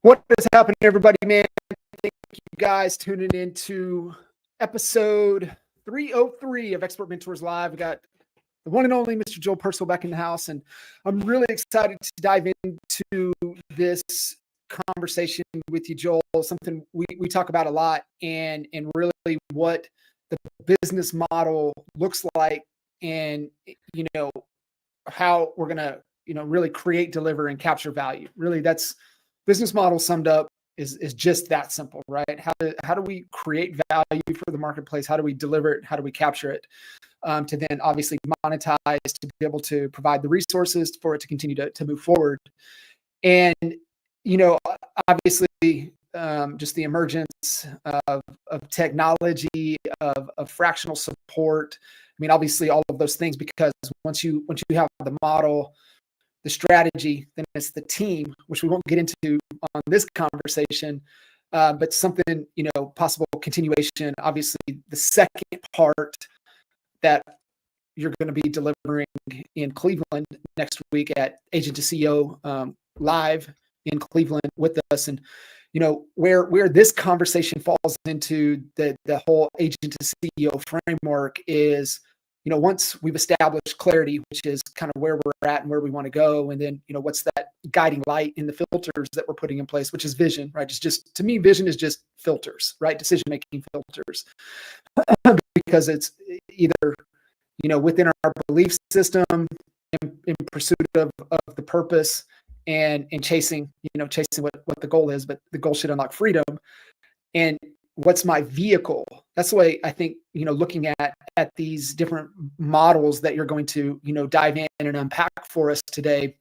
What is happening, everybody, man? Thank you guys tuning into episode 303 of Expert Mentors Live. We got the one and only Mr. Joel Perso back in the house, and I'm really excited to dive into this conversation with you, Joel. Something we talk about a lot, and really what the business model looks like, and how we're gonna really create, deliver, and capture value. Really, that's business model summed up is just that simple, right? How do we create value for the marketplace? How do we deliver it? How do we capture it? To then obviously monetize, to be able to provide the resources for it to continue to move forward. And, obviously just the emergence of technology, of fractional support. I mean, obviously all of those things, because once you have the model, the strategy, then it's the team, which we won't get into on this conversation, but something, possible continuation. Obviously, the second part that you're going to be delivering in Cleveland next week at Agent to CEO Live in Cleveland with us. And, where this conversation falls into the whole Agent to CEO framework is, once we've established clarity, which is kind of where we're at and where we want to go, and then, what's that guiding light in the filters that we're putting in place, which is vision, right? It's just, to me, vision is just filters, right? Decision-making filters, because it's either, within our belief system, in pursuit of the purpose and chasing what the goal is, but the goal should unlock freedom. And what's my vehicle? That's the way I think, looking at these different models that you're going to, dive in and unpack for us today,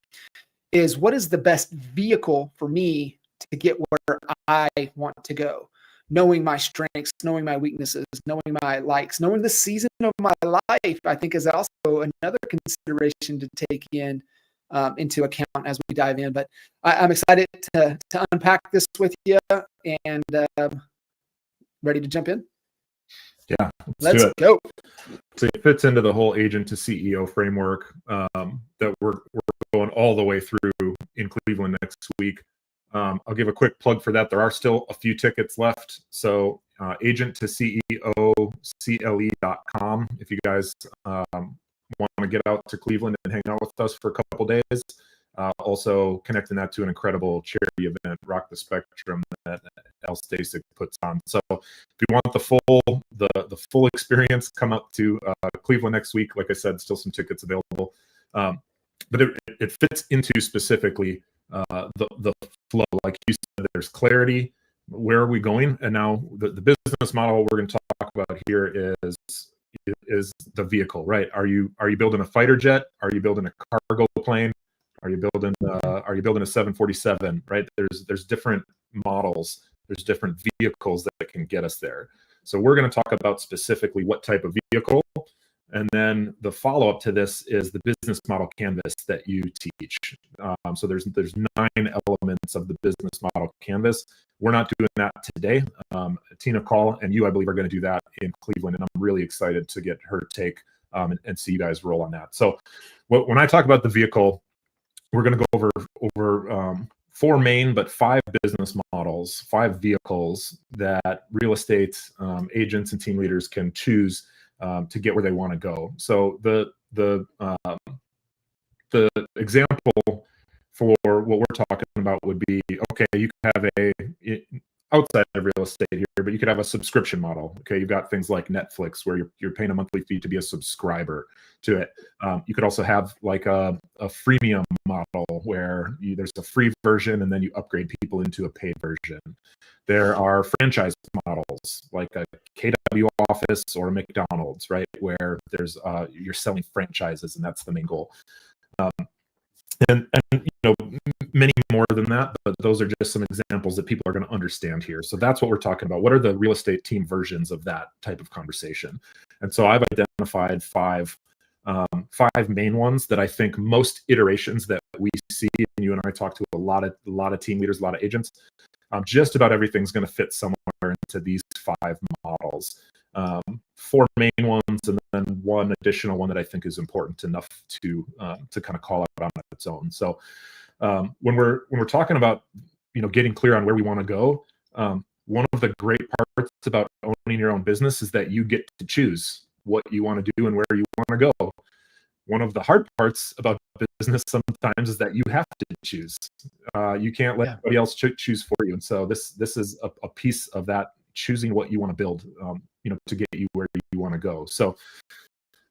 is what is the best vehicle for me to get where I want to go? Knowing my strengths, knowing my weaknesses, knowing my likes, knowing the season of my life, I think is also another consideration to take into account as we dive in. But I'm excited to unpack this with you, and ready to jump in? Yeah, let's go. So it fits into the whole agent to CEO framework that we're going all the way through in Cleveland next week. I'll give a quick plug for that. There are still a few tickets left. So agent to CEO CLE.com. If you guys want to get out to Cleveland and hang out with us for a couple days. Also connecting that to an incredible charity event, Rock the Spectrum, that Al Stasic puts on. So if you want the full experience, come up to Cleveland next week. Like I said, still some tickets available. But it fits into specifically the flow. Like you said, there's clarity. Where are we going? And now the business model we're going to talk about here is the vehicle, right? Are you building a fighter jet? Are you building a cargo plane? Are you building a 747, right? There's different models. There's different vehicles that can get us there. So we're going to talk about specifically what type of vehicle. And then the follow-up to this is the business model canvas that you teach. So there's 9 elements of the business model canvas. We're not doing that today. Tina Call and you, I believe, are going to do that in Cleveland, and I'm really excited to get her take and see you guys roll on that. So when I talk about the vehicle, we're going to go over 4 main, but 5 business models, 5 vehicles that real estate agents and team leaders can choose to get where they want to go. So the example for what we're talking about would be, okay, you could have outside of real estate here, but you could have a subscription model. Okay, you've got things like Netflix where you're paying a monthly fee to be a subscriber to it. You could also have like a freemium model where there's a free version and then you upgrade people into a paid version. There are franchise models like a KW Office or a McDonald's, right, where there's you're selling franchises and that's the main goal. And many more than that, but those are just some examples that people are going to understand here. So that's what we're talking about. What are the real estate team versions of that type of conversation? And so I've identified 5 main ones that I think most iterations that we see, and you and I talk to a lot of team leaders, a lot of agents, just about everything's going to fit somewhere into these 5 models. 4 main ones, and then 1 additional one that I think is important enough to kind of call out on its own. So when we're talking about getting clear on where we want to go. One of the great parts about owning your own business is that you get to choose what you want to do and where you want to go. One of the hard parts about business sometimes is that you have to choose. You can't let anybody else choose for you. And so this is a piece of that, choosing what you want to build, to get you where you want to go. So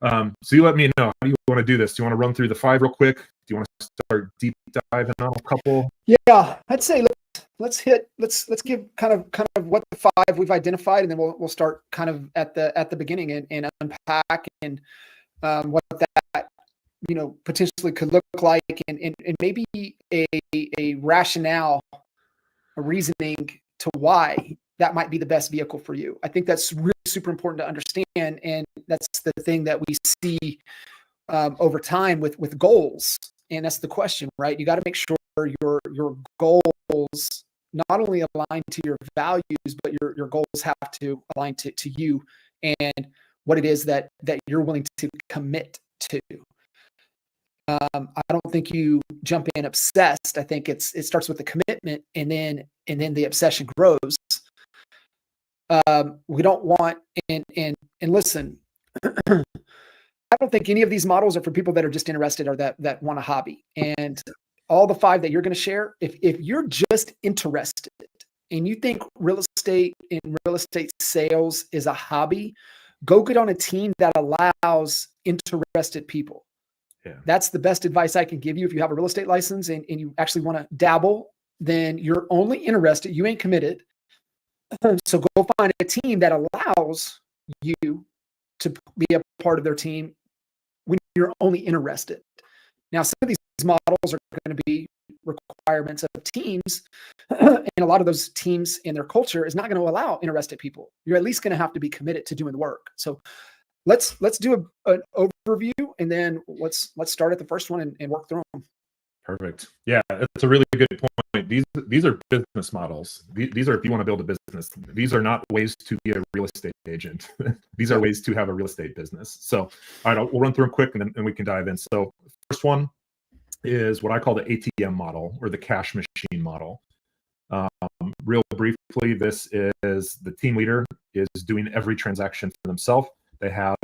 you let me know, how do you want to do this? Do you want to run through the 5 real quick? Do you want to start deep diving on a couple? Yeah, I'd say let's give kind of what the 5 we've identified, and then we'll start kind of at the beginning and unpack and what that potentially could look like, and maybe a rationale, a reasoning to why that might be the best vehicle for you. I think that's really super important to understand, and that's the thing that we see over time with goals. And that's the question, right? You got to make sure your goals not only align to your values, but your goals have to align to you and what it is that you're willing to commit to. I don't think you jump in obsessed. I think it starts with the commitment, and then the obsession grows. We don't want and listen. I don't think any of these models are for people that are just interested or that want a hobby. And all the 5 that you're going to share, if you're just interested and you think real estate and real estate sales is a hobby, go get on a team that allows interested people. Yeah. That's the best advice I can give you. If you have a real estate license and you actually want to dabble, then you're only interested, you ain't committed. So go find a team that allows you to be a part of their team when you're only interested. Now, some of these models are going to be requirements of teams, and a lot of those teams and their culture is not going to allow interested people. You're at least going to have to be committed to doing the work. So let's do an overview, and then let's start at the first one and work through them. Perfect. Yeah, it's a really good point. These are business models. These are if you want to build a business. These are not ways to be a real estate agent. These are ways to have a real estate business. So, all right, we'll run through them quick, and then we can dive in. So, first one is what I call the ATM model, or the cash machine model. Real briefly, this is the team leader is doing every transaction for themselves. They have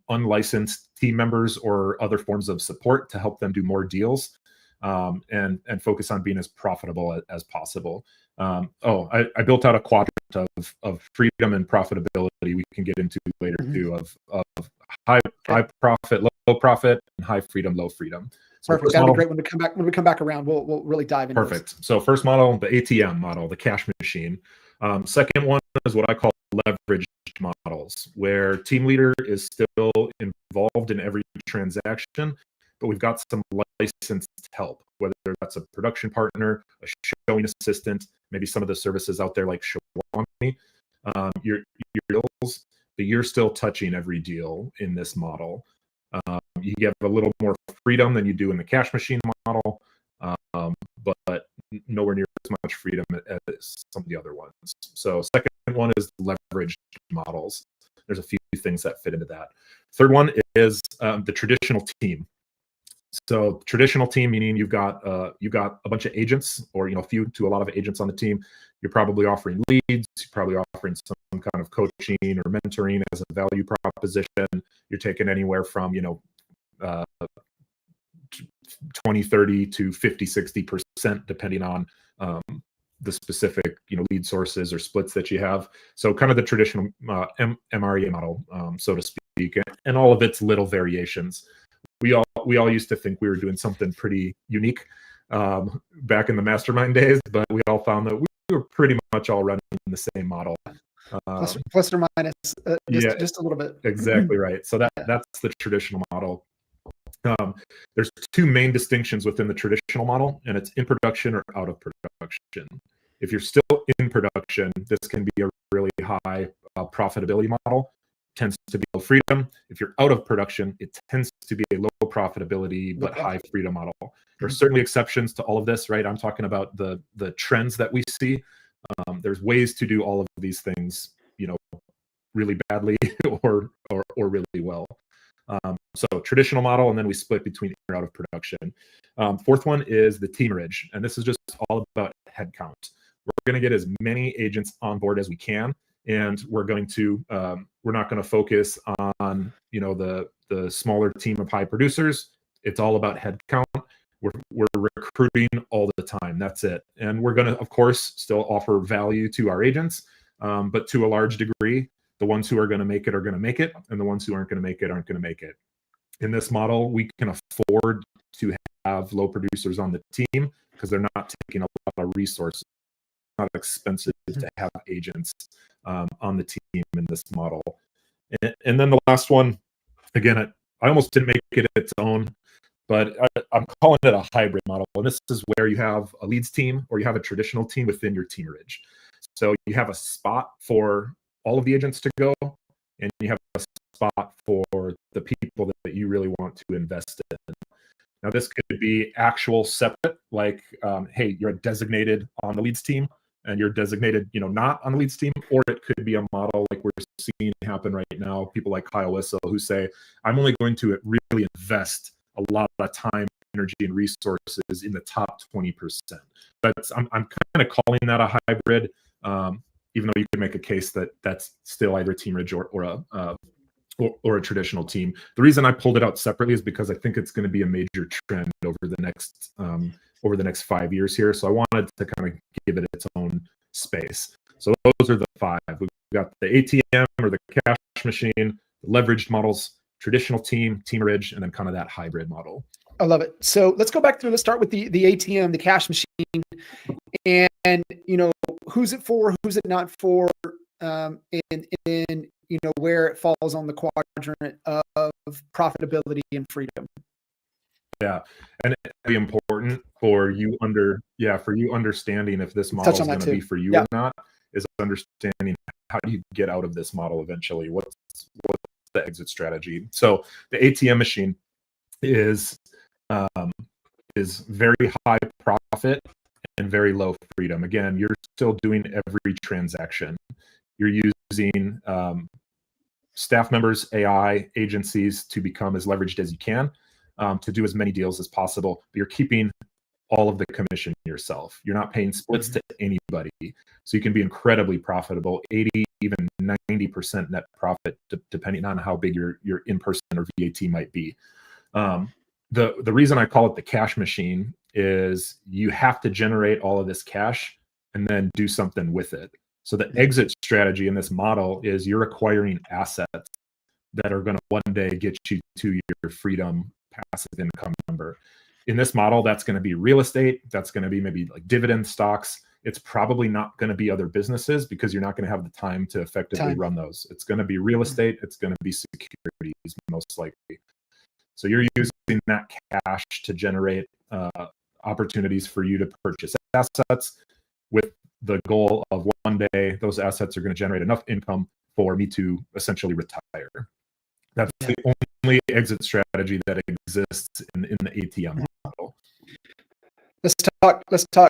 unlicensed team members or other forms of support to help them do more deals. And focus on being as profitable as possible. I built out a quadrant of freedom and profitability we can get into later too, of high profit, low profit, and high freedom, low freedom. So perfect. That'll be great when we come back around. We'll really dive into perfect. So first model, the ATM model, the cash machine. Second one is what I call leveraged models, where team leader is still involved in every transaction, but we've got some licensed help, whether that's a production partner, a showing assistant, maybe some of the services out there like Shawani, your deals, but you're still touching every deal in this model. You get a little more freedom than you do in the cash machine model, but nowhere near as much freedom as some of the other ones. So second one is leveraged models. There's a few things that fit into that. Third one is the traditional team. So traditional team, meaning you've got a bunch of agents, or a few to a lot of agents on the team. You're probably offering leads. You're probably offering some kind of coaching or mentoring as a value proposition. You're taking anywhere from 20, 30 to 50, 60%, depending on the specific lead sources or splits that you have. So kind of the traditional MREA model, so to speak, and all of its little variations. We all used to think we were doing something pretty unique back in the mastermind days, but we all found that we were pretty much all running the same model. Plus or minus, just a little bit. Exactly right. So that's the traditional model. There's 2 main distinctions within the traditional model, and it's in production or out of production. If you're still in production, this can be a really high profitability model. Tends to be low freedom. If you're out of production, it tends to be a low profitability but high freedom model. There are certainly exceptions to all of this, right? I'm talking about the trends that we see. There's ways to do all of these things, really badly or really well. So traditional model, and then we split between in or out of production. Fourth one is the teamerage, and this is just all about headcount. We're going to get as many agents on board as we can, and we're going to we're not going to focus on the smaller team of high producers. It's all about headcount. We're recruiting all the time. That's it. And we're going to, of course, still offer value to our agents, but to a large degree, the ones who are going to make it are going to make it, and the ones who aren't going to make it aren't going to make it. In this model, we can afford to have low producers on the team because they're not taking a lot of resources. It's not expensive to have agents on the team in this model. And then the last one, again, I almost didn't make it its own, but I'm calling it a hybrid model. And this is where you have a leads team or you have a traditional team within your teamerage. So you have a spot for all of the agents to go, and you have a spot for the people that you really want to invest in. Now, this could be actual separate, like, hey, you're designated on the leads team and you're designated, not on the leads team, or it could be a model like we're seeing happen right now. People like Kyle Wissel who say, I'm only going to really invest a lot of time, energy, and resources in the top 20%. I'm kind of calling that a hybrid, even though you could make a case that that's still either a teamerage or a traditional team. The reason I pulled it out separately is because I think it's going to be a major trend over the next 5 years here. So I wanted to kind of give it its own space. So those are the five. We've got the ATM or the cash machine, leveraged models, traditional team, teamerage, and then kind of that hybrid model. I love it. So let's go back through. Let's start with the ATM, the cash machine, and who's it for, who's it not for, and where it falls on the quadrant of profitability and freedom. Yeah, and it's really important for you understanding if this model is going to be for you or not, is understanding how do you get out of this model eventually. What's the exit strategy? So the ATM machine is very high profit and very low freedom. Again, you're still doing every transaction. You're using staff members, AI, agencies to become as leveraged as you can, to do as many deals as possible. But you're keeping all of the commission yourself. You're not paying splits to anybody. So you can be incredibly profitable, 80, even 90% net profit, depending on how big your in-person or VAT might be. The reason I call it the cash machine is you have to generate all of this cash and then do something with it. So the exit strategy in this model is you're acquiring assets that are going to one day get you to your freedom passive income number. In this model, that's going to be real estate. That's going to be maybe like dividend stocks. It's probably not going to be other businesses because you're not going to have the time to effectively run those. It's going to be real estate. It's going to be securities, most likely. So you're using that cash to generate opportunities for you to purchase assets with the goal of one day those assets are going to generate enough income for me to essentially retire. That's the only exit strategy that exists in the ATM model. Let's talk.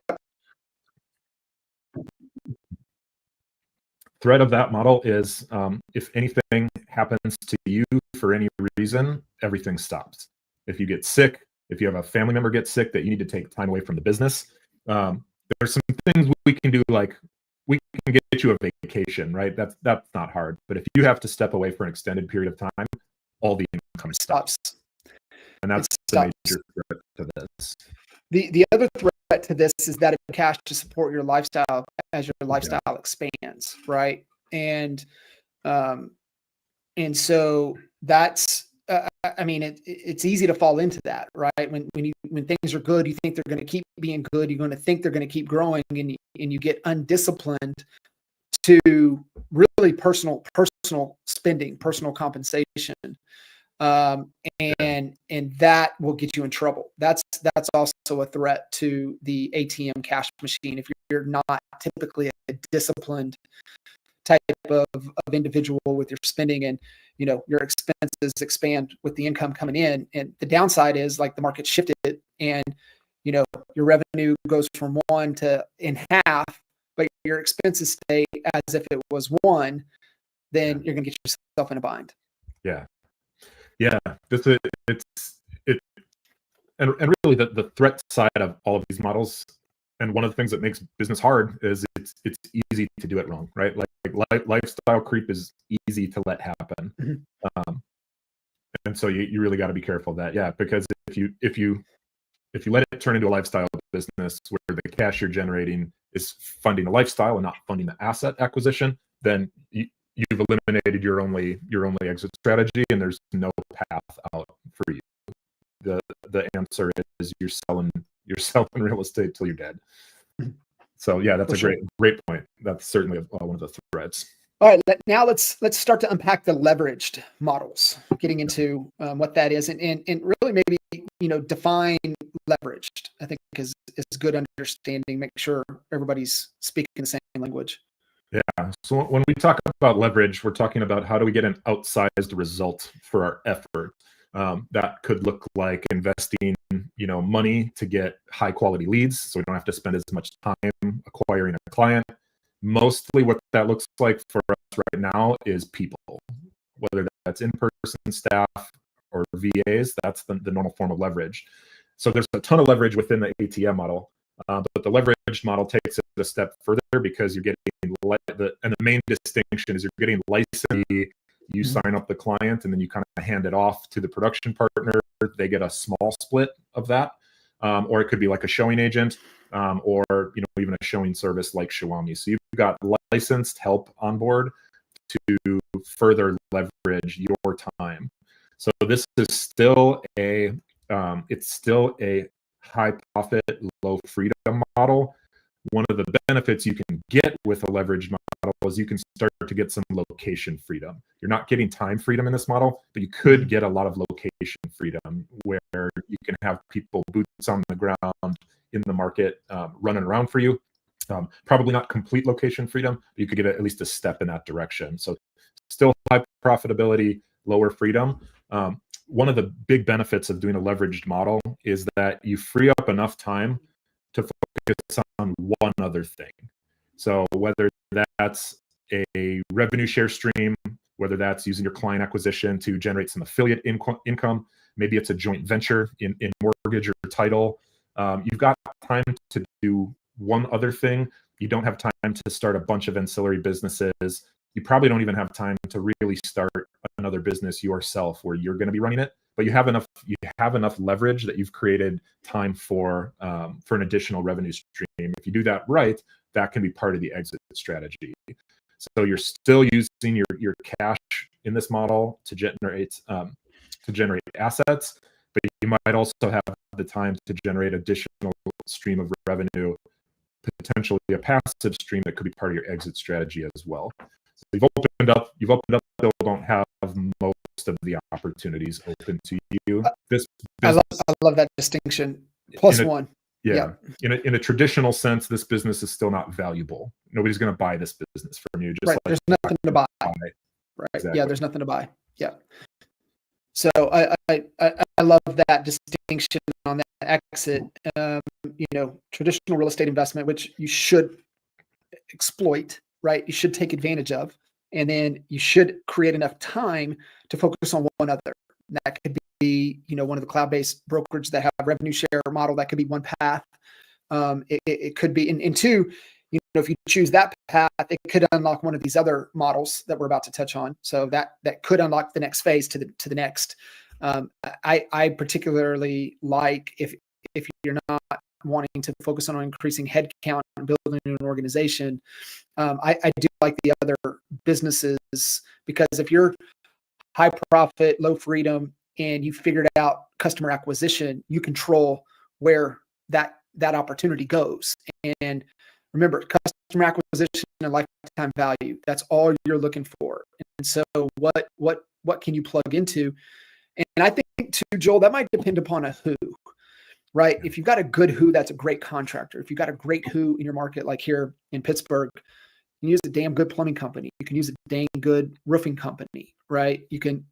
Thread of that model is if anything happens to you for any reason, everything stops. If you get sick, if you have a family member get sick that you need to take time away from the business, there's some things we can do, like we can get you a vacation, right? That's not hard. But if you have to step away for an extended period of time, all the income stops. And that's the major threat to this. The other threat to this is that it cash to support your lifestyle as your lifestyle expands, right? And so that's it's easy to fall into that, right? When things are good, you think they're going to keep being good. You're going to think they're going to keep growing, and you get undisciplined to really personal spending, personal compensation, and that will get you in trouble. That's also a threat to the ATM cash machine if you're not typically a disciplined type of individual with your spending, and your expenses expand with the income coming in. And the downside is, like, the market shifted and your revenue goes from 1 to in half, but your expenses stay as if it was 1, then you're going to get yourself in a bind. Yeah. Yeah, this is it, and really the threat side of all of these models, and one of the things that makes business hard is it's easy to do it wrong, right? Like lifestyle creep is easy to let happen, Mhm. and so you really got to be careful of that. Yeah, because if you let it turn into a lifestyle business where the cash you're generating is funding the lifestyle and not funding the asset acquisition, then you've eliminated your only exit strategy, and there's no path out for you. The answer is you're selling real estate till you're dead. So yeah, that's For a sure. great point. That's certainly one of the threads. All right, now let's start to unpack the leveraged models, getting into what that is, and really maybe define leveraged. I think is good understanding. Make sure everybody's speaking the same language. Yeah. So when we talk about leverage, we're talking about how do we get an outsized result for our effort. That could look like investing, money to get high quality leads, so we don't have to spend as much time acquiring a client. Mostly, what that looks like for us right now is people, whether that's in-person staff or VAs. That's the normal form of leverage. So there's a ton of leverage within the ATM model, but the leveraged model takes it a step further because you're getting and the main distinction is you're getting licensee. You sign up the client, and then you kind of hand it off to the production partner. They get a small split of that, or it could be like a showing agent, or even a showing service like Shawami. So you've got licensed help on board to further leverage your time. So this is still it's still a high profit, low freedom model. One of the benefits you can get with a leveraged model is you can start to get some location freedom. You're not getting time freedom in this model, but you could get a lot of location freedom where you can have people boots on the ground in the market, running around for you. Probably not complete location freedom, but you could get at least a step in that direction. So still high profitability, lower freedom. One of the big benefits of doing a leveraged model is that you free up enough time to focus on one other thing. So whether that's a revenue share stream, whether that's using your client acquisition to generate some affiliate income, maybe it's a joint venture in mortgage or title. You've got time to do one other thing. You don't have time to start a bunch of ancillary businesses. You probably don't even have time to really start another business yourself where you're going to be running it. But you have enough leverage that you've created time for an additional revenue stream. If you do that right, that can be part of the exit strategy. So you're still using your cash in this model to generate assets, but you might also have the time to generate additional stream of revenue, potentially a passive stream that could be part of your exit strategy as well. So you've opened up, still don't have most of the opportunities open to you. This business, I love that distinction. Plus one. Yeah. In a traditional sense, this business is still not valuable. Nobody's going to buy this business from you. Just right. There's nothing to buy. Right. Exactly. Yeah. There's nothing to buy. Yeah. So I love that distinction on that exit. Traditional real estate investment, which you should exploit, right? You should take advantage of, and then you should create enough time to focus on one other. And that could be, one of the cloud-based brokerage that have revenue share model. That could be one path. It could be, and two, if you choose that path, it could unlock one of these other models that we're about to touch on. So that could unlock the next phase to the next. I particularly like if you're not wanting to focus on increasing headcount and building an organization, I do like the other businesses, because if you're high profit, low freedom, and you figured out customer acquisition, you control where that opportunity goes. And remember, customer acquisition and lifetime value, that's all you're looking for. And so what can you plug into? And I think too, Joel, that might depend upon a who, right? If you've got a good who, that's a great contractor. If you've got a great who in your market, like here in Pittsburgh, you can use a damn good plumbing company. You can use a dang good roofing company, right? You can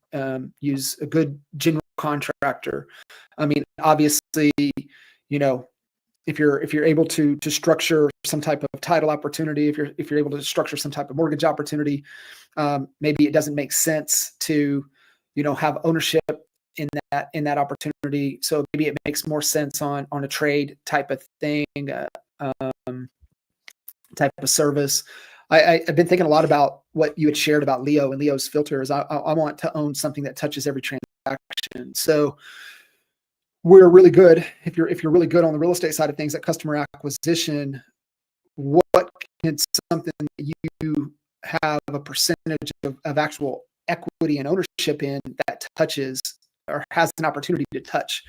use a good general contractor. I mean, obviously, if you're able to structure some type of title opportunity, if you're able to structure some type of mortgage opportunity, maybe it doesn't make sense to have ownership in that opportunity. So maybe it makes more sense on a trade type of thing, type of service. I've been thinking a lot about what you had shared about Leo and Leo's filters. I want to own something that touches every transaction. So we're really good. If you're really good on the real estate side of things at customer acquisition, what can something that you have a percentage of actual equity and ownership in that touches or has an opportunity to touch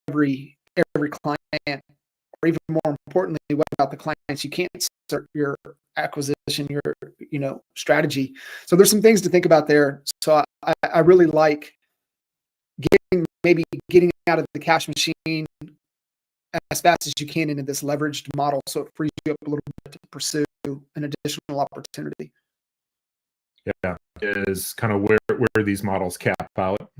every client, or even more importantly, what about the clients you can't start your acquisition, your strategy. So there's some things to think about there. So I really like getting out of the cash machine as fast as you can into this leveraged model, so it frees you up a little bit to pursue an additional opportunity. Yeah, is kind of where these models cap out.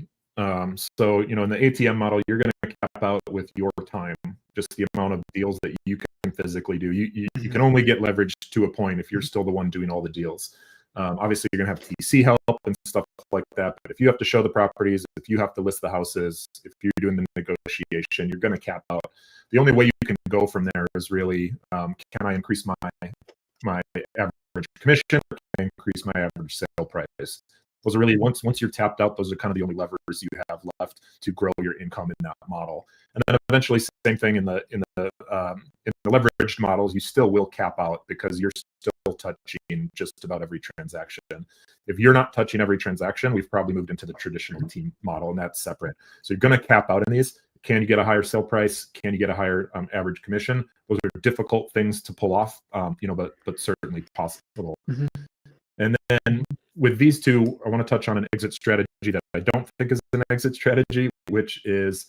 So in the ATM model, you're going to cap out with your time, just the amount of deals that you can physically do. You can only get leverage to a point if you're still the one doing all the deals. Obviously, you're going to have TC help and stuff like that. But if you have to show the properties, if you have to list the houses, if you're doing the negotiation, you're going to cap out. The only way you can go from there is really, can I increase my average commission, or can I increase my average sale price? Those are really, once you're tapped out, those are kind of the only levers you have left to grow your income in that model. And then eventually, same thing in the leveraged models, you still will cap out because you're still touching just about every transaction. If you're not touching every transaction, we've probably moved into the traditional team model, and that's separate. So you're going to cap out in these. Can you get a higher sale price? Can you get a higher average commission? Those are difficult things to pull off, but certainly possible. Mm-hmm. And then with these two, I want to touch on an exit strategy that I don't think is an exit strategy, which is,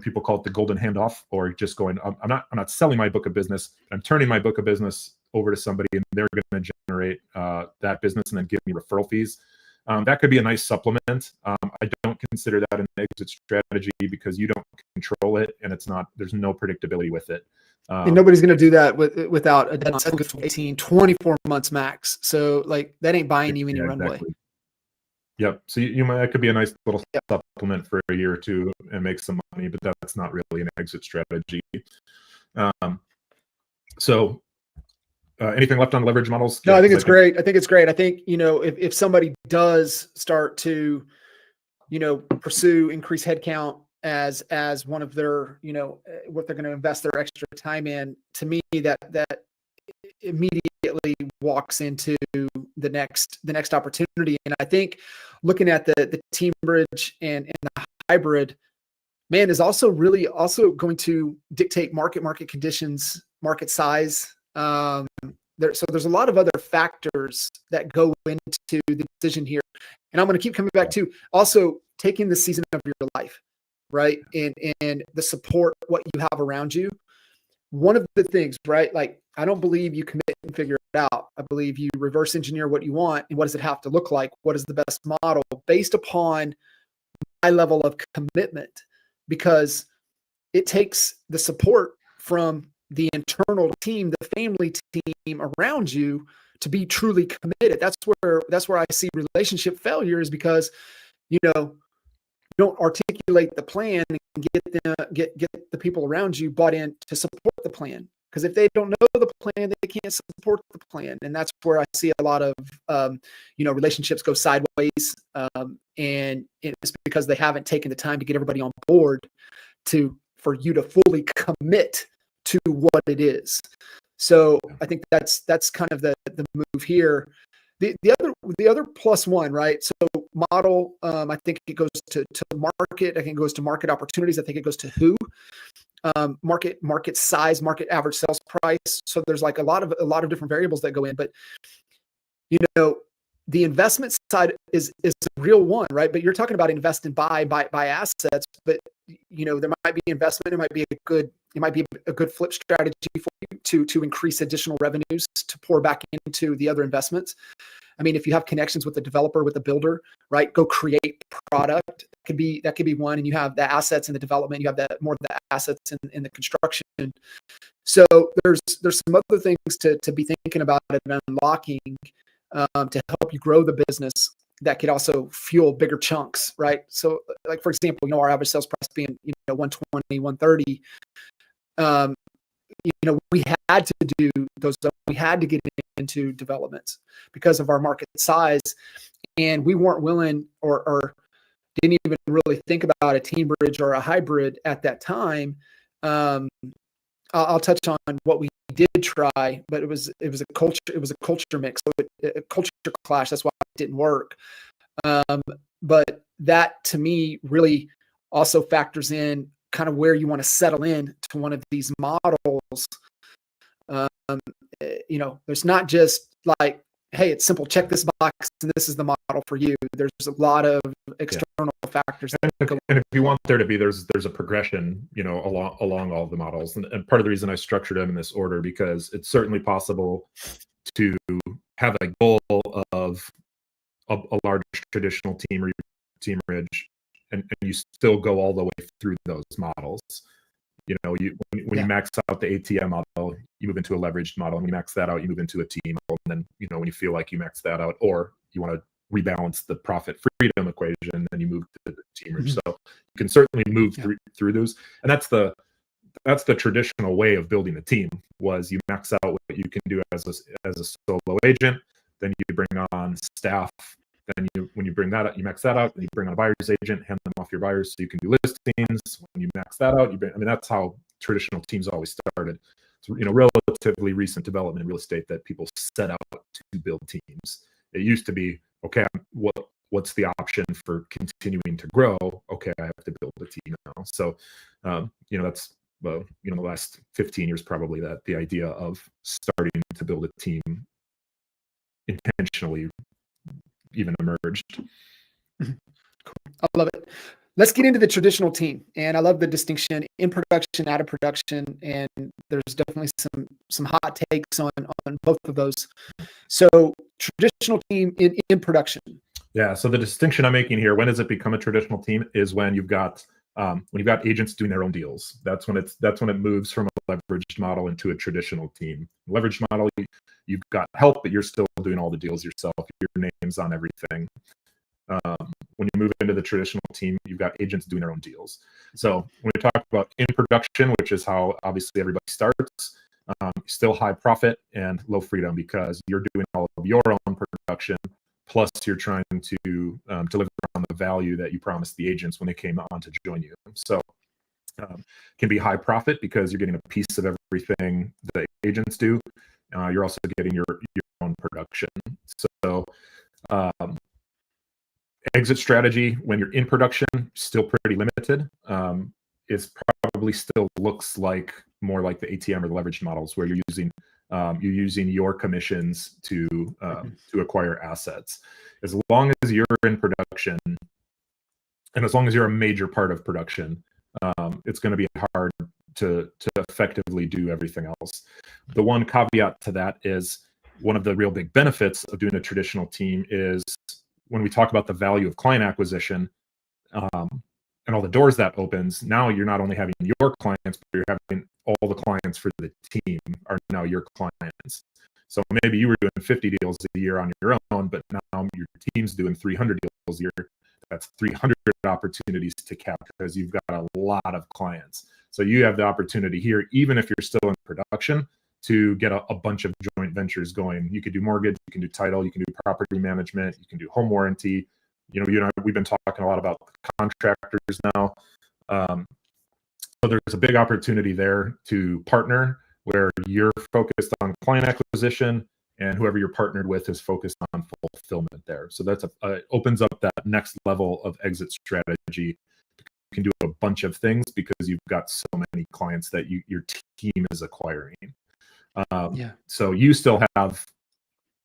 people call it the golden handoff, or just going, I'm not selling my book of business. I'm turning my book of business over to somebody, and they're going to generate that business and then give me referral fees. That could be a nice supplement. I don't consider that an exit strategy because you don't control it, and there's no predictability with it. And nobody's going to do that without a deadline, 18, 24 months max. So that ain't buying you any runway. Exactly. Yep. So that could be a nice little supplement for a year or two and make some money, but that's not really an exit strategy. Anything left on leverage models? No, I think it's great. I think, if somebody does start to, pursue increased headcount as one of their, what they're going to invest their extra time in, to me, that immediately walks into the next opportunity. And I think looking at the team bridge and the hybrid, man, is also going to dictate market conditions, market size. So there's a lot of other factors that go into the decision here. And I'm going to keep coming back to also taking the season of your life, right? And the support, what you have around you. One of the things, right? I don't believe you commit and figure it out. I believe you reverse engineer what you want and what does it have to look like? What is the best model based upon my level of commitment? Because it takes the support from the internal team, the family team around you to be truly committed. That's where I see relationship failure, is because, you don't articulate the plan and get the people around you bought in to support the plan. Because if they don't know the plan, they can't support the plan. And that's where I see a lot of, relationships go sideways. And it's because they haven't taken the time to get everybody on board for you to fully commit to what it is. So I think that's kind of the move here. The other plus one, right? So model, I think it goes to market. I think it goes to market opportunities. I think it goes to who, market size, market average sales price. So there's a lot of different variables that go in. But the investment side is a real one, right? But you're talking about invest and buy assets. But there might be investment. It might be a good flip strategy for you to increase additional revenues to pour back into the other investments. I mean, if you have connections with the developer, with the builder, right? Go create product. That could be one. And you have the assets in the development. You have more of the assets in the construction. So there's some other things to be thinking about and unlocking to help you grow the business. that could also fuel bigger chunks, right? So like, for example, our average sales price being, 120, 130, we had to do those, we had to get into developments because of our market size. And we weren't willing or didn't even really think about a team bridge or a hybrid at that time. I'll touch on what we did try, but it was a culture mix, so a culture clash. That's why it didn't work. But that to me really also factors in kind of where you want to settle in to one of these models. There's not just like, hey, it's simple, check this box and this is the model for you. There's a lot of external factors. And if you want there to be, there's a progression, along all the models. And part of the reason I structured them in this order, because it's certainly possible to have a goal of a large traditional team or team bridge, and you still go all the way through those models. When you max out the ATM model, you move into a leveraged model. And when you max that out, you move into a team model. And then, when you feel like you max that out, or you want to rebalance the profit freedom equation, then you move to the team bridge. So you can certainly move through those. And that's the traditional way of building a team, was you max out what you can do as a solo agent, then you bring on staff. Then when you bring that out, you max that out, then you bring on a buyer's agent, hand them off your buyers so you can do listings. When you max that out, that's how traditional teams always started. It's relatively recent development in real estate that people set out to build teams. It used to be, okay, what's the option for continuing to grow? Okay, I have to build a team now. So that's the last 15 years probably that the idea of starting to build a team intentionally even emerged. Cool. I love it. Let's get into the traditional team. And I love the distinction in production, out of production. And there's definitely some hot takes on both of those. So traditional team in production. Yeah. So the distinction I'm making here, when does it become a traditional team, is when you've got agents doing their own deals. That's when it moves from a leveraged model into a traditional team. Leveraged model, you've got help, but you're still doing all the deals yourself. Your name's on everything. When you move into the traditional team, you've got agents doing their own deals. So when we talk about in production, which is how obviously everybody starts, still high profit and low freedom, because you're doing all of your own production, plus you're trying to deliver on the value that you promised the agents when they came on to join you. So can be high profit because you're getting a piece of everything the agents do. You're also getting your own production. So exit strategy when you're in production, still pretty limited. It's probably still looks like more like the ATM or the leveraged models, where you're using your commissions to acquire assets. As long as you're in production, and as long as you're a major part of production, it's going to be hard to effectively do everything else. The one caveat to that is, one of the real big benefits of doing a traditional team is when we talk about the value of client acquisition, and all the doors that opens. Now you're not only having your clients, but you're having all the clients for the team are now your clients. So maybe you were doing 50 deals a year on your own, but now your team's doing 300 deals a year. That's 300 opportunities to cap, because you've got a lot of clients. So you have the opportunity here, even if you're still in production, to get a bunch of joint ventures going. You could do mortgage, you can do title, you can do property management, you can do home warranty. We've been talking a lot about contractors now. So there's a big opportunity there to partner, where you're focused on client acquisition and whoever you're partnered with is focused on fulfillment there. So that's opens up that next level of exit strategy. You can do a bunch of things because you've got so many clients that your team is acquiring. So you still have,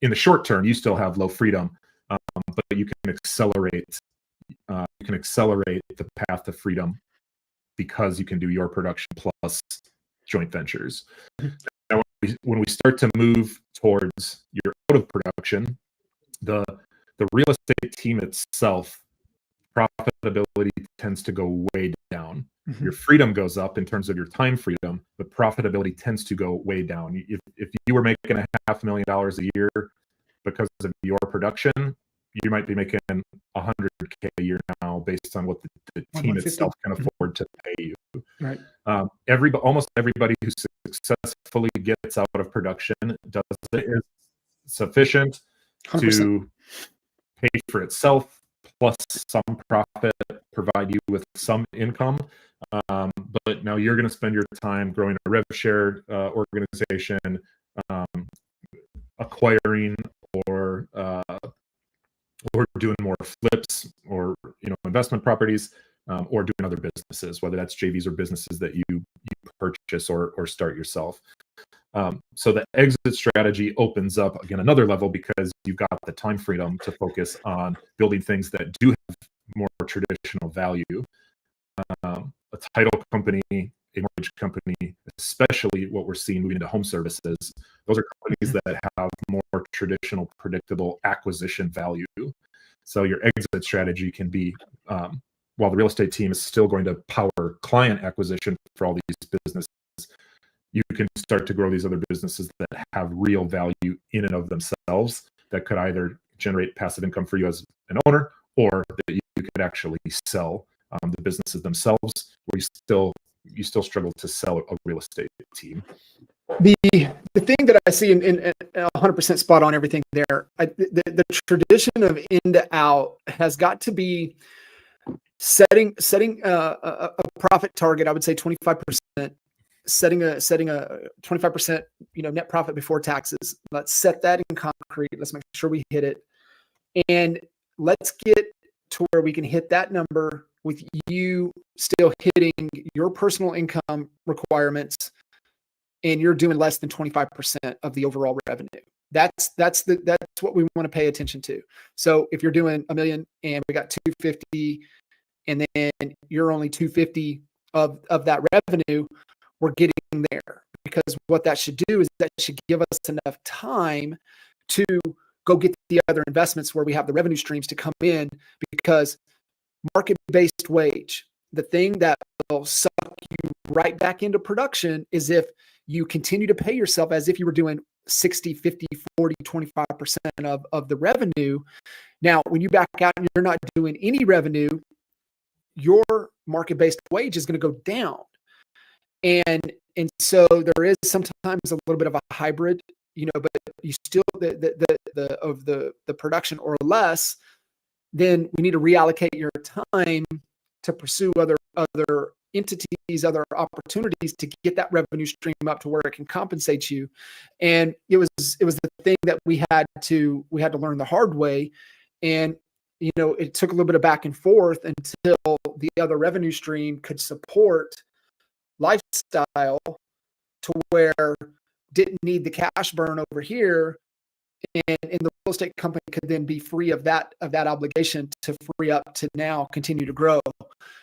in the short term, you still have low freedom, but you can accelerate. You can accelerate the path to freedom because you can do your production plus joint ventures. Now, when we start to move towards your out of production, the real estate team itself, profitability tends to go way down. Your freedom goes up in terms of your time freedom, but profitability tends to go way down. If you were making $500,000 a year because of your production, you might be making 100K a year now based on what the team 150. itself can afford to pay you. Right. Almost everybody who successfully gets out of production does it is sufficient 100%. to pay for itself, plus some profit, provide you with some income. But now you're going to spend your time growing a rev share organization, acquiring or doing more flips or investment properties, or doing other businesses, whether that's JVs or businesses that you purchase or start yourself. So the exit strategy opens up again another level because you've got the time freedom to focus on building things that do have more traditional value. A title company, a mortgage company, especially what we're seeing moving into home services, those are companies that have more traditional, predictable acquisition value. So your exit strategy can be, while the real estate team is still going to power client acquisition for all these businesses, you can start to grow these other businesses that have real value in and of themselves that could either generate passive income for you as an owner, or that you could actually sell the businesses themselves, where you still struggle to sell a real estate team. The thing that I see in 100% spot on everything there, the tradition of in to out has got to be setting a profit target. I would say 25%, setting a 25% net profit before taxes. Let's set that in concrete. Let's make sure we hit it, and let's get to where we can hit that number with you still hitting your personal income requirements, and you're doing less than 25% of the overall revenue. That's what we want to pay attention to. So if you're doing $1 million and we got 250, and then you're only 250 of that revenue, we're getting there. Because what that should do is that should give us enough time to go get the other investments where we have the revenue streams to come in, because market-based wage, the thing that will suck you right back into production is if you continue to pay yourself as if you were doing 60, 50, 40, 25% of the revenue. Now, when you back out and you're not doing any revenue, your market-based wage is going to go down. And so there is sometimes a little bit of a hybrid, but you still the production or less, then we need to reallocate your time to pursue other entities, other opportunities to get that revenue stream up to where it can compensate you. And it was the thing that we had to learn the hard way. And it took a little bit of back and forth until the other revenue stream could support lifestyle to where didn't need the cash burn over here, and the real estate company could then be free of that obligation to free up to now continue to grow.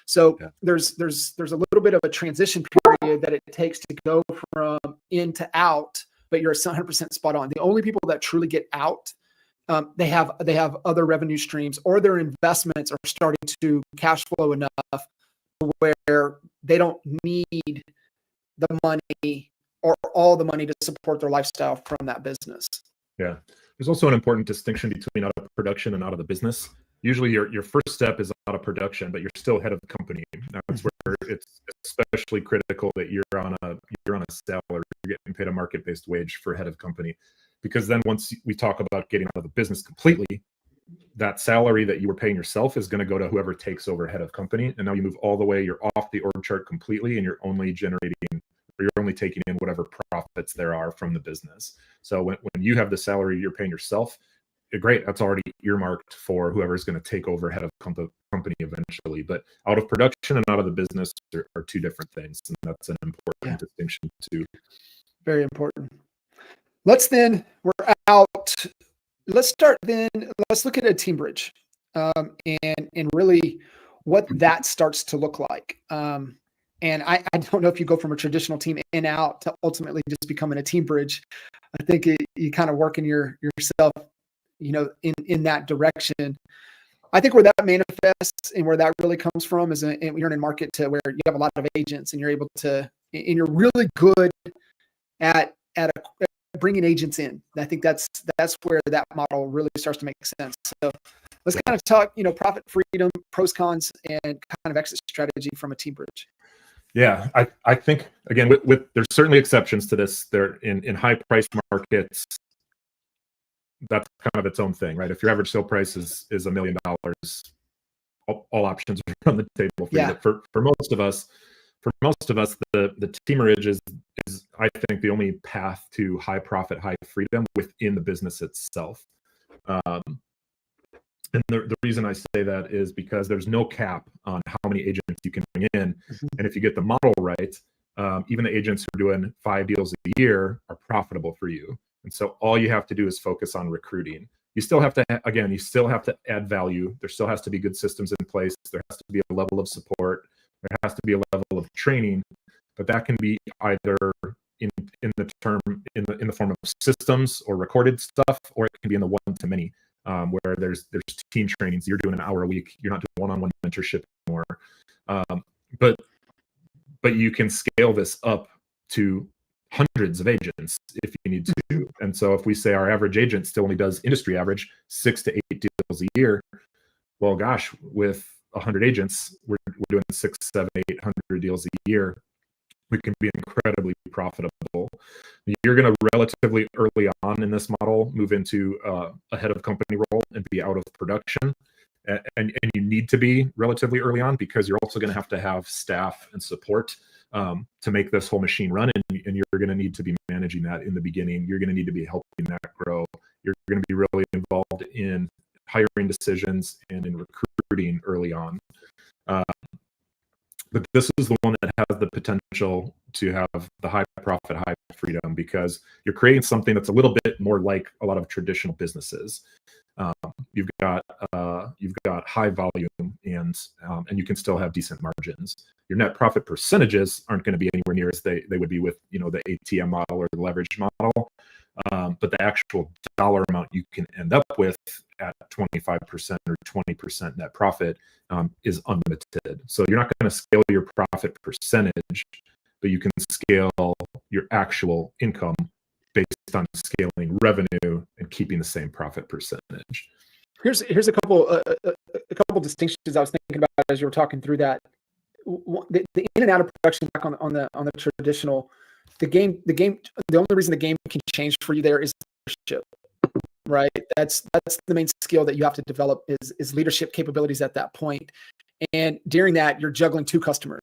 So there's a little bit of a transition period that it takes to go from in to out, but you're 100% spot on. The only people that truly get out, they have other revenue streams, or their investments are starting to cash flow enough where they don't need the money or all the money to support their lifestyle from that business. Yeah. There's also an important distinction between out of production and out of the business. Usually your first step is out of production, but you're still head of the company. That's where it's especially critical that you're on a salary, you're getting paid a market-based wage for head of company. Because then once we talk about getting out of the business completely, that salary that you were paying yourself is going to go to whoever takes over head of company. And now you move all the way, you're off the org chart completely, and you're only taking in whatever profits there are from the business. So when you have the salary you're paying yourself, great, that's already earmarked for whoever's going to take over head of company eventually. But out of production and out of the business are two different things. And that's an important distinction too. Very important. We're out. Let's look at a team bridge, and really what that starts to look like. And I don't know if you go from a traditional team in out to ultimately just becoming a team bridge. I think you kind of working yourself, in that direction. I think where that manifests and where that really comes from is you're in a market to where you have a lot of agents, and you're able to, and you're really good at bringing agents in. I think that's where that model really starts to make sense. So let's kind of talk, profit freedom, pros, cons, and kind of exit strategy from a team bridge. Yeah, I think again with there's certainly exceptions to this. There in high price markets, that's kind of its own thing, right? If your average sale price is $1 million, all options are on the table for you. But for most of us, the teamerage is I think the only path to high profit, high freedom within the business itself. And the reason I say that is because there's no cap on how many agents you can bring in. And if you get the model right, even the agents who are doing 5 deals a year are profitable for you. And so all you have to do is focus on recruiting. You still have to, again, add value. There still has to be good systems in place. There has to be a level of support. There has to be a level of training, but that can be either in the form of systems or recorded stuff, or it can be in the one-to-many. Where there's team trainings. You're doing an hour a week. You're not doing one-on-one mentorship anymore. But you can scale this up to hundreds of agents if you need to. And so if we say our average agent still only does industry average 6 to 8 deals a year, well, gosh, with 100 agents, we're doing 6, 7, 800 deals a year. We can be incredibly profitable. You're going to relatively early on in this model move into a head of company role and be out of production. And you need to be relatively early on because you're also going to have staff and support to make this whole machine run. And you're going to need to be managing that in the beginning. You're going to need to be helping that grow. You're going to be really involved in hiring decisions and in recruiting early on. But this is the one that has the potential to have the high profit, high freedom, because you're creating something that's a little bit more like a lot of traditional businesses. You've got high volume and you can still have decent margins. Your net profit percentages aren't going to be anywhere near as they would be with the ATM model or the leverage model. But the actual dollar amount you can end up with at 25% or 20% net profit is unlimited. So you're not going to scale your profit percentage, but you can scale your actual income based on scaling revenue and keeping the same profit percentage. Here's a couple distinctions I was thinking about as you were talking through that. The in and out of production back on the traditional. The only reason the game can change for you there is leadership, right? That's the main skill that you have to develop is leadership capabilities at that point. And during that, you're juggling 2 customers.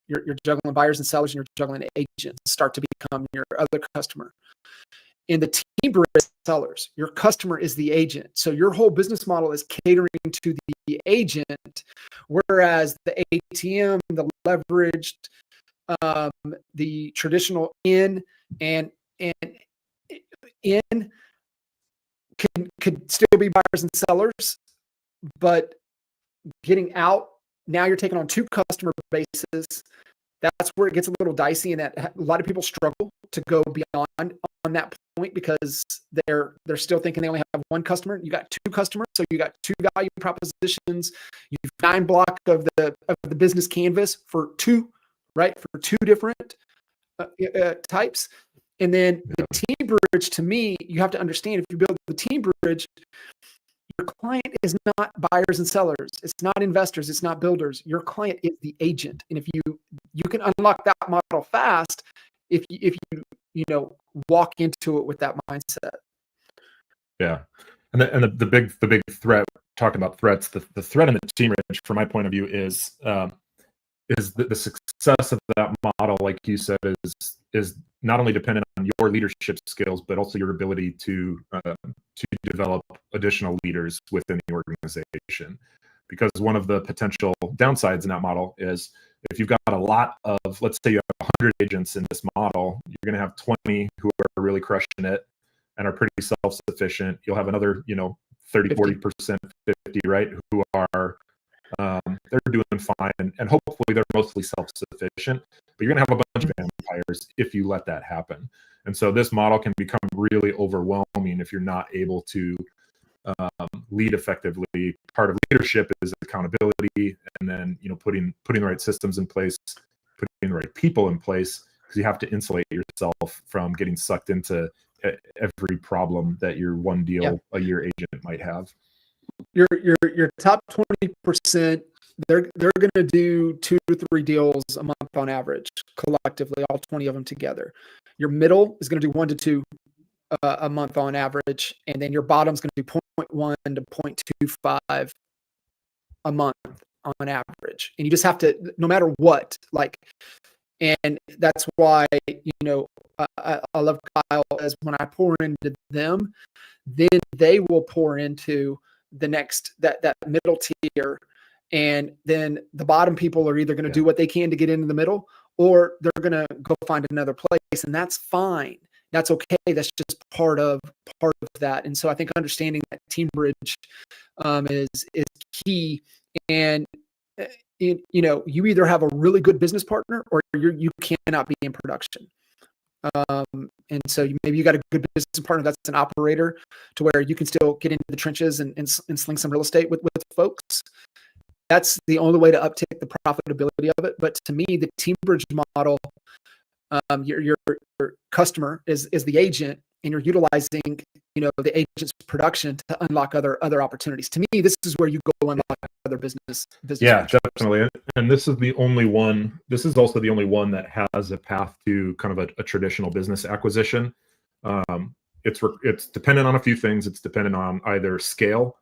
You're juggling buyers and sellers, and you're juggling agents start to become your other customer. In the team bridge sellers, your customer is the agent. So your whole business model is catering to the agent, whereas the ATM, the leveraged, the traditional in could still be buyers and sellers, but getting out, now you're taking on 2 customer bases. That's where it gets a little dicey, and that a lot of people struggle to go beyond on that point because they're still thinking they only have 1 customer. You got 2 customers, so you got 2 value propositions. You've 9 block of the business canvas for 2, right? For 2 different types. And then the team bridge, to me, you have to understand, if you build the team bridge, your client is not buyers and sellers. It's not investors. It's not builders. Your client is the agent. And if you can unlock that model fast, if you walk into it with that mindset. Yeah. And the big threat, talking about threats, the threat in the team bridge, from my point of view, is the success of that model, like you said, is not only dependent on your leadership skills, but also your ability to develop additional leaders within the organization. Because one of the potential downsides in that model is if you've got a lot of, let's say you have 100 agents in this model, you're going to have 20 who are really crushing it and are pretty self-sufficient. You'll have another, 30, 40%, 50, right, who are they're doing fine, and hopefully they're mostly self-sufficient, but you're going to have a bunch of vampires if you let that happen. And so this model can become really overwhelming if you're not able to lead effectively. Part of leadership is accountability, and then putting the right systems in place, putting the right people in place, because you have to insulate yourself from getting sucked into every problem that your 1 deal a year agent might have. your top 20%, they're going to do 2 to 3 deals a month on average, collectively, all 20 of them together. Your middle is going to do 1 to 2 a month on average, and then your bottom's going to do 0.1 to 0.25 a month on average. And you just have to, no matter what, like, and that's why, I love Kyle, as when I pour into them, then they will pour into the next, that middle tier. And then the bottom people are either going to do what they can to get into the middle, or they're going to go find another place. And that's fine. That's okay. That's just part of that. And so I think understanding that team bridge is key. And you either have a really good business partner or you cannot be in production. And so maybe you got a good business partner that's an operator, to where you can still get into the trenches and sling some real estate with folks. That's the only way to uptick the profitability of it. But to me, the team bridge model, your customer is the agent, and you're utilizing, the agent's production to unlock other opportunities. To me, this is where you go unlock other business. Yeah, ventures. definitely. And this is the only one. This is also the only one that has a path to kind of a traditional business acquisition. It's dependent on a few things. It's dependent on either scale.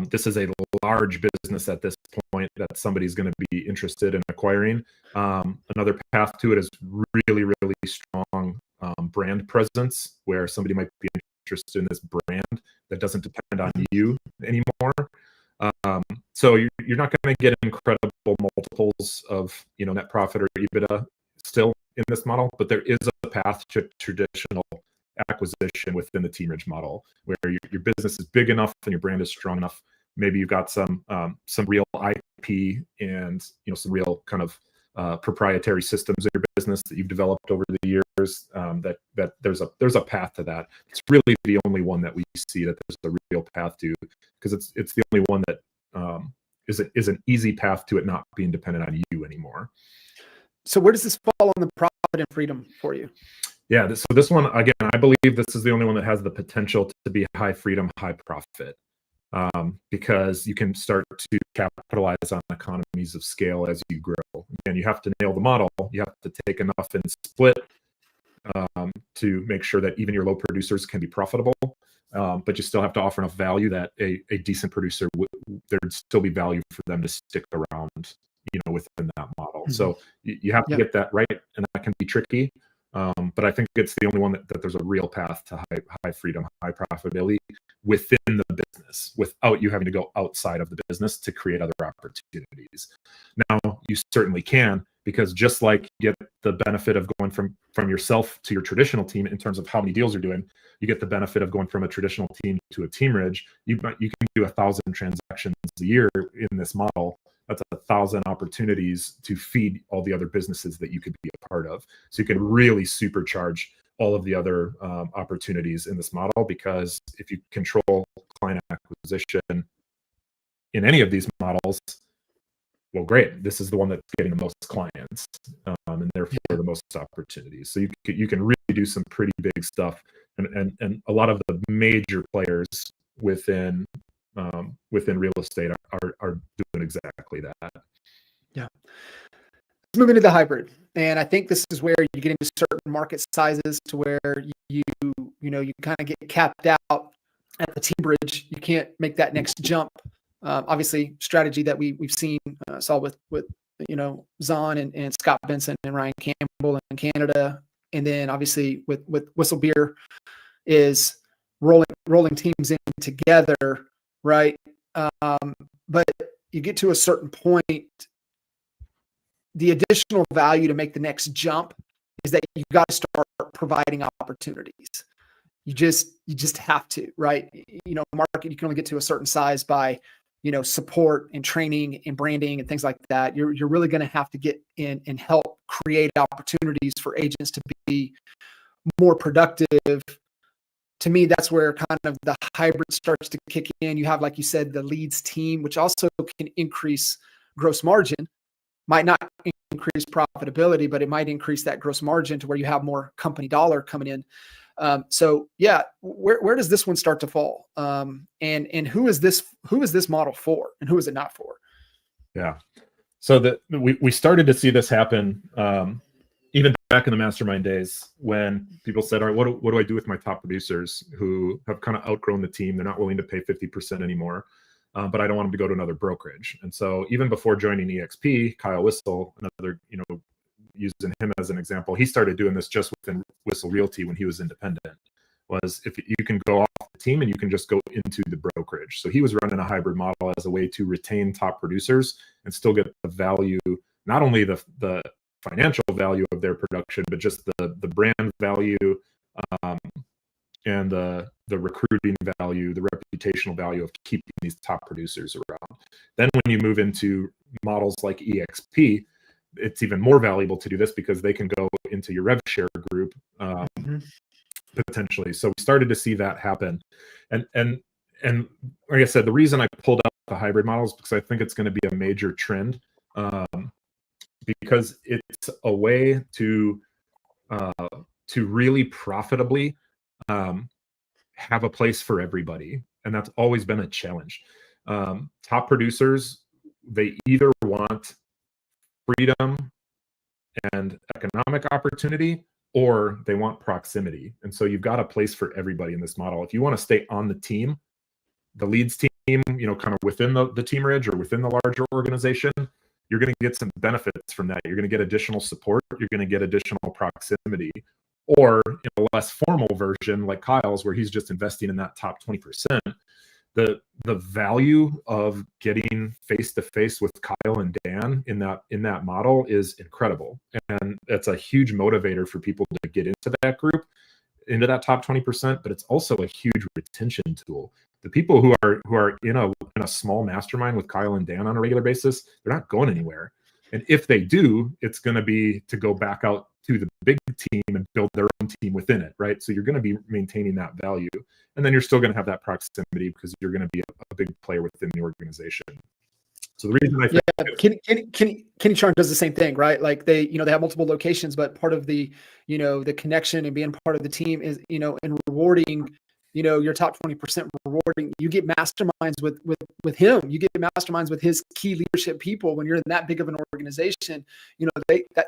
This is a large business at this point that somebody's going to be interested in acquiring. Another path to it is really, really strong brand presence, where somebody might be interested in this brand that doesn't depend on you anymore. So you're not going to get incredible multiples of net profit or EBITDA still in this model, but there is a path to traditional acquisition within the team bridge model, where your business is big enough and your brand is strong enough. Maybe you've got some real IP and some real kind of proprietary systems in your business that you've developed over the years. That there's a path to that. It's really the only one that we see that there's a real path to, because it's the only one that is an easy path to it not being dependent on you anymore. So where does this fall on the profit and freedom for you? Yeah, so this one, again, I believe this is the only one that has the potential to be high freedom, high profit, because you can start to capitalize on economies of scale as you grow. And you have to nail the model. You have to take enough and split to make sure that even your low producers can be profitable. But you still have to offer enough value that a decent producer, there'd still be value for them to stick around, within that model. Mm-hmm. So you have to get that right, and that can be tricky. But I think it's the only one that there's a real path to high freedom, high profitability within the business, without you having to go outside of the business to create other opportunities. Now, you certainly can, because just like you get the benefit of going from yourself to your traditional team in terms of how many deals you're doing, you get the benefit of going from a traditional team to a team bridge. You can do 1,000 transactions a year in this model. That's 1,000 opportunities to feed all the other businesses that you could be a part of. So you can really supercharge all of the other opportunities in this model, because if you control client acquisition in any of these models, well, great. This is the one that's getting the most clients, and therefore the most opportunities. So you can really do some pretty big stuff, and a lot of the major players within real estate are doing exactly that. Yeah. Let's move into the hybrid. And I think this is where you get into certain market sizes to where you kind of get capped out at the T-bridge. You can't make that next jump. Obviously, strategy that we've seen, saw with Zahn and Scott Benson and Ryan Campbell in Canada. And then obviously with Whistle Beer is rolling teams in together, right? But you get to a certain point, the additional value to make the next jump is that you got to start providing opportunities. You just have to, right? Market, you can only get to a certain size by, support and training and branding and things like that. You're really going to have to get in and help create opportunities for agents to be more productive. To me, that's where kind of the hybrid starts to kick in. You have, like you said, the leads team, which also can increase gross margin. Might not increase profitability, but it might increase that gross margin to where you have more company dollar coming in. So yeah, where does this one start to fall? And who is this model for, and who is it not for? Yeah. So we started to see this happen even back in the mastermind days, when people said, all right, what do I do with my top producers who have kind of outgrown the team? They're not willing to pay 50% anymore, but I don't want them to go to another brokerage. And so even before joining EXP, Kyle Whistle, another, using him as an example, he started doing this just within Whistle Realty when he was independent, was if you can go off the team and you can just go into the brokerage. So he was running a hybrid model as a way to retain top producers and still get the value, not only the financial value of their production, but just the brand value, and the recruiting value, the reputational value of keeping these top producers around. Then when you move into models like EXP, it's even more valuable to do this because they can go into your rev share group potentially. So we started to see that happen. And like I said, the reason I pulled out the hybrid models, because I think it's going to be a major trend, because it's a way to really profitably have a place for everybody. And that's always been a challenge. Top producers, they either want freedom and economic opportunity, or they want proximity. And so you've got a place for everybody in this model. If you want to stay on the team, the leads team, kind of within the team ridge or within the larger organization, you're going to get some benefits from that. You're going to get additional support. You're going to get additional proximity. Or in a less formal version like Kyle's, where he's just investing in that top 20%, the value of getting face to face with Kyle and Dan in that model is incredible, and it's a huge motivator for people to get into that group, into that top 20%. But it's also a huge retention tool. The people who are in a small mastermind with Kyle and Dan on a regular basis, they're not going anywhere. And if they do, it's going to be to go back out to the big team and build their own team within it, right? So you're going to be maintaining that value. And then you're still going to have that proximity because you're going to be a big player within the organization. So the reason I think Kenny Charm does the same thing, right? Like they have multiple locations, but part of the, the connection and being part of the team is, and rewarding, your top 20%, rewarding. You get masterminds with him. You get masterminds with his key leadership people. When you're in that big of an organization,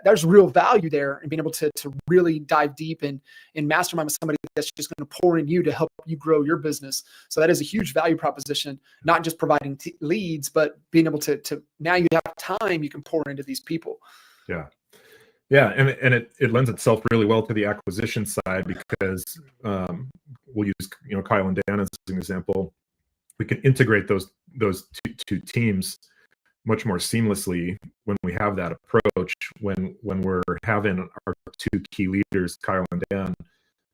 there's real value there, and being able to really dive deep and mastermind with somebody that's just going to pour in you to help you grow your business. So that is a huge value proposition, not just providing leads, but being able to now you have time you can pour into these people. Yeah. Yeah, and it lends itself really well to the acquisition side, because we'll use Kyle and Dan as an example. We can integrate those two teams much more seamlessly when we have that approach. When we're having our two key leaders, Kyle and Dan,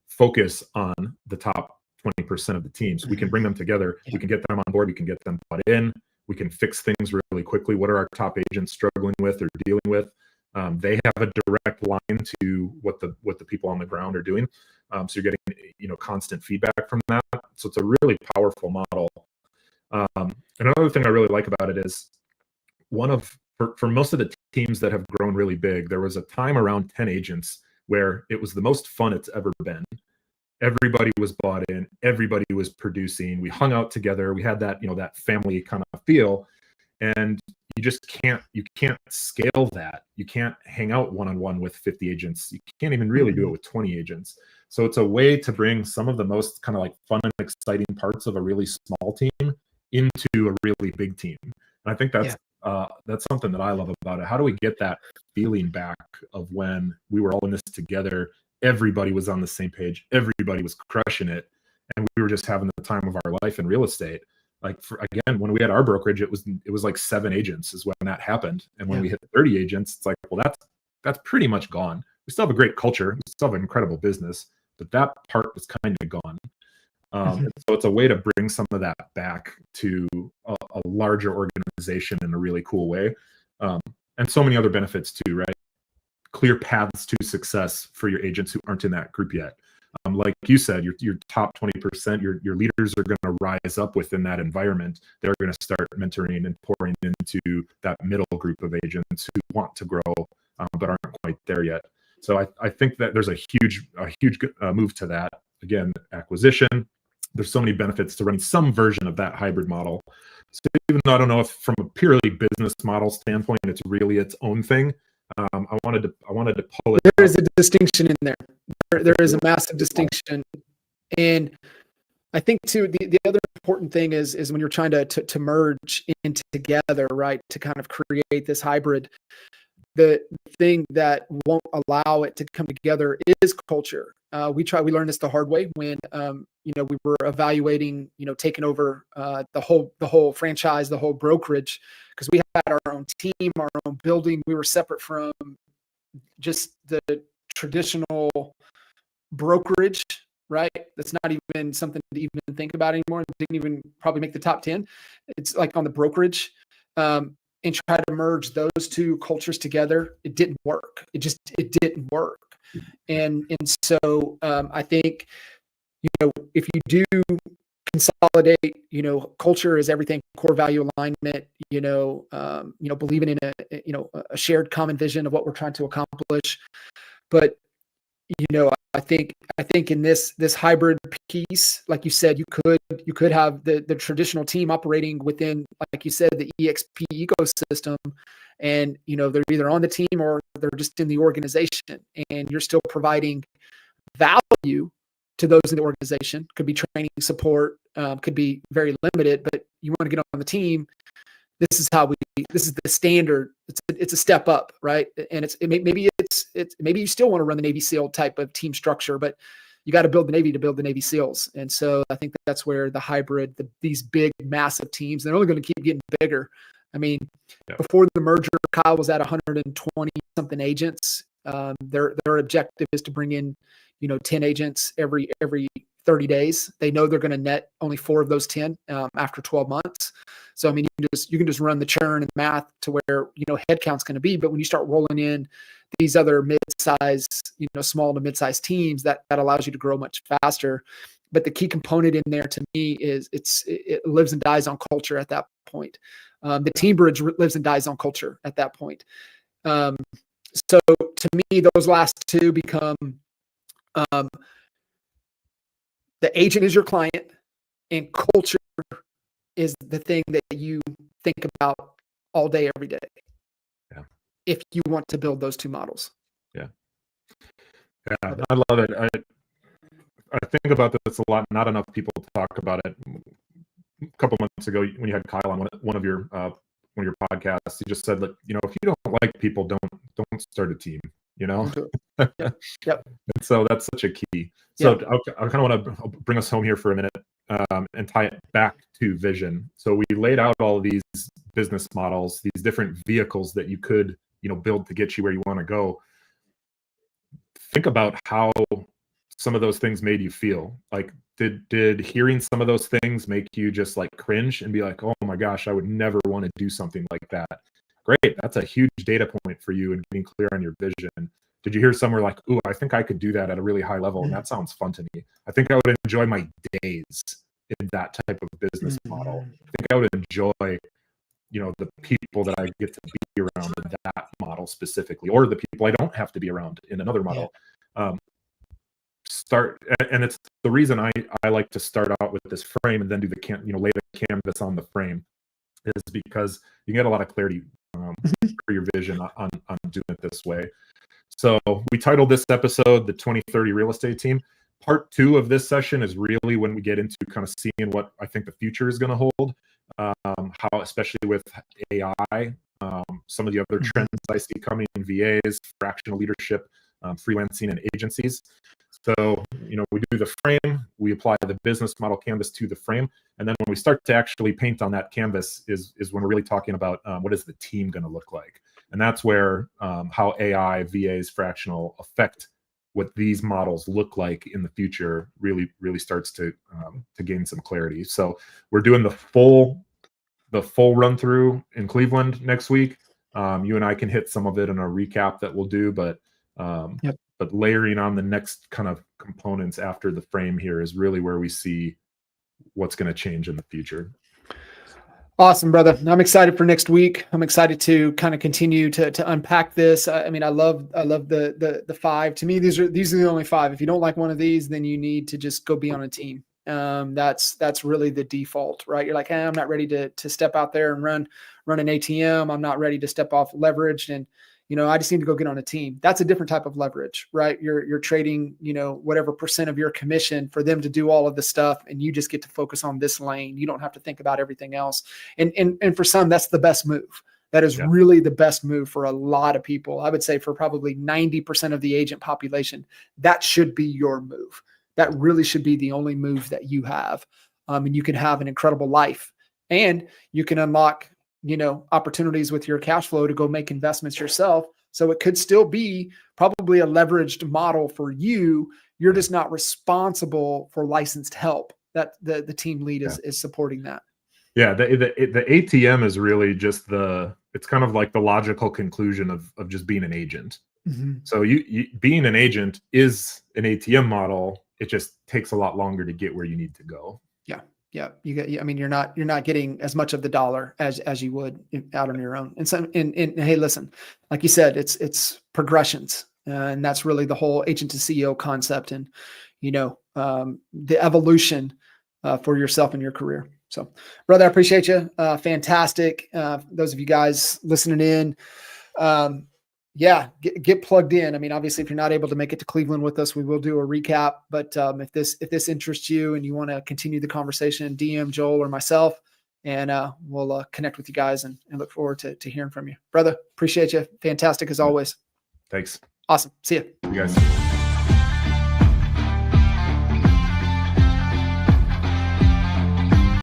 focus on the top 20% of the teams, we can bring them together. We can get them on board. We can get them bought in. We can fix things really quickly. What are our top agents struggling with or dealing with? They have a direct line to what the people on the ground are doing. So you're getting constant feedback from that. So it's a really powerful model. Another thing I really like about it is for most of the teams that have grown really big, there was a time around 10 agents where it was the most fun it's ever been. Everybody was bought in. Everybody was producing. We hung out together. We had that that family kind of feel. And you can't scale that. You can't hang out one-on-one with 50 agents. You can't even really do it with 20 agents. So it's a way to bring some of the most kind of like fun and exciting parts of a really small team into a really big team. And I think that's something that I love about it. How do we get that feeling back of when we were all in this together? Everybody was on the same page. Everybody was crushing it. And we were just having the time of our life in real estate. Like again, when we had our brokerage, it was like 7 agents is when that happened. And when we hit 30 agents, it's like, well, that's pretty much gone. We still have a great culture. We still have an incredible business, but that part was kind of gone. So it's a way to bring some of that back to a larger organization in a really cool way. And so many other benefits too, right? Clear paths to success for your agents who aren't in that group yet. Like you said, your top 20%, your leaders are going to rise up within that environment. They're going to start mentoring and pouring into that middle group of agents who want to grow, but aren't quite there yet. So I think that there's a huge move to that. again, acquisition. There's so many benefits to running some version of that hybrid model. So even though I don't know if from a purely business model standpoint, it's really its own thing, I wanted to pull it. There is a distinction in there. There is a massive distinction. And I think too, the other important thing is when you're trying to merge into together, right, to kind of create this hybrid, the thing that won't allow it to come together is culture. We learned this the hard way when, we were evaluating, taking over the whole franchise, the whole brokerage, because we had our own team, our own building. We were separate from just the traditional brokerage, right? That's not even something to even think about anymore. It didn't even probably make the top 10. It's like on the brokerage. And try to merge those two cultures together, it didn't work. It didn't work. And so I think, if you do consolidate, culture is everything, core value alignment, believing in a shared common vision of what we're trying to accomplish. But, I think in this hybrid piece, like you said, you could have the traditional team operating within, like you said, the EXP ecosystem, and they're either on the team or they're just in the organization, and you're still providing value to those in the organization. Could be training, support, could be very limited, but you want to get on the team. This is the standard. It's a step up, right? And maybe you still want to run the Navy SEAL type of team structure, but you got to build the Navy to build the Navy SEALs. And so I think that's where the hybrid, these big, massive teams, they're only going to keep getting bigger. I mean, before the merger, Kyle was at 120 something agents. Their objective is to bring in, 10 agents every 30 days. They know they're going to net only 4 of those 10 after 12 months. So, I mean, you can just run the churn and math to where, headcount's going to be. But when you start rolling in these other mid-size, small to mid-size teams, that allows you to grow much faster. But the key component in there to me is it lives and dies on culture at that point. The team bridge lives and dies on culture at that point. So to me, those last two become the agent is your client, and culture is the thing that you think about all day, every day. Yeah. If you want to build those two models. Yeah. Yeah. I love it. I think about this a lot. Not enough people talk about it. A couple months ago, when you had Kyle on one of your podcasts, you just said that, if you don't like people, don't start a team. Yep. And so that's such a key. So I kind of want to bring us home here for a minute and tie it back to vision. So we laid out all of these business models, these different vehicles that you could, build to get you where you want to go. Think about how some of those things made you feel. Like, did hearing some of those things make you just like cringe and be like, oh my gosh, I would never want to do something like that? Great. That's a huge data point for you and getting clear on your vision. Did you hear somewhere like, ooh, I think I could do that at a really high level, and that sounds fun to me. I think I would enjoy my days in that type of business model. I think I would enjoy, the people that I get to be around in that model specifically, or the people I don't have to be around in another model. And it's the reason I like to start out with this frame and then do lay the canvas on the frame, is because you get a lot of clarity for your vision on doing it this way. So we titled this episode the 2030 Real Estate Team. Part 2 of this session is really when we get into kind of seeing what I think the future is going to hold, how, especially with AI, some of the other trends I see coming in VAs, fractional leadership, freelancing, and agencies. So, we do the frame, we apply the business model canvas to the frame, and then when we start to actually paint on that canvas is when we're really talking about what is the team going to look like. And that's where how AI, VAs, fractional affect what these models look like in the future really starts to gain some clarity. So we're doing the full run through in Cleveland next week. You and I can hit some of it in a recap that we'll do, but layering on the next kind of components after the frame here is really where we see what's going to change in the future. Awesome, brother. I'm excited for next week. I'm excited to kind of continue to unpack this. I mean, I love the five. To me, these are the only five. If you don't like one of these, then you need to just go be on a team. That's really the default, right? You're like, hey, I'm not ready to step out there and run an ATM. I'm not ready to step off leveraged, and I just need to go get on a team. That's a different type of leverage, right? You're trading, whatever percent of your commission for them to do all of the stuff, and you just get to focus on this lane. You don't have to think about everything else. And for some, that's the best move. That is really the best move for a lot of people. I would say for probably 90% of the agent population, that should be your move. That really should be the only move that you have. And you can have an incredible life, and you can unlock opportunities with your cash flow to go make investments yourself. So it could still be probably a leveraged model for you. You're just not responsible for licensed help. That the team lead is supporting that. Yeah. The ATM is really just it's kind of like the logical conclusion of just being an agent. Mm-hmm. So you being an agent is an ATM model. It just takes a lot longer to get where you need to go. Yeah. I mean, you're not getting as much of the dollar as you would out on your own. And hey, listen, like you said, it's progressions, and that's really the whole agent to CEO concept, and the evolution for yourself and your career. So, brother, I appreciate you. Fantastic. Those of you guys listening in, get plugged in. I mean, obviously, if you're not able to make it to Cleveland with us, we will do a recap. But if this interests you and you want to continue the conversation, DM Joel or myself, and we'll connect with you guys and look forward to hearing from you. Brother, appreciate you. Fantastic as always. Thanks. Awesome. See you. You guys.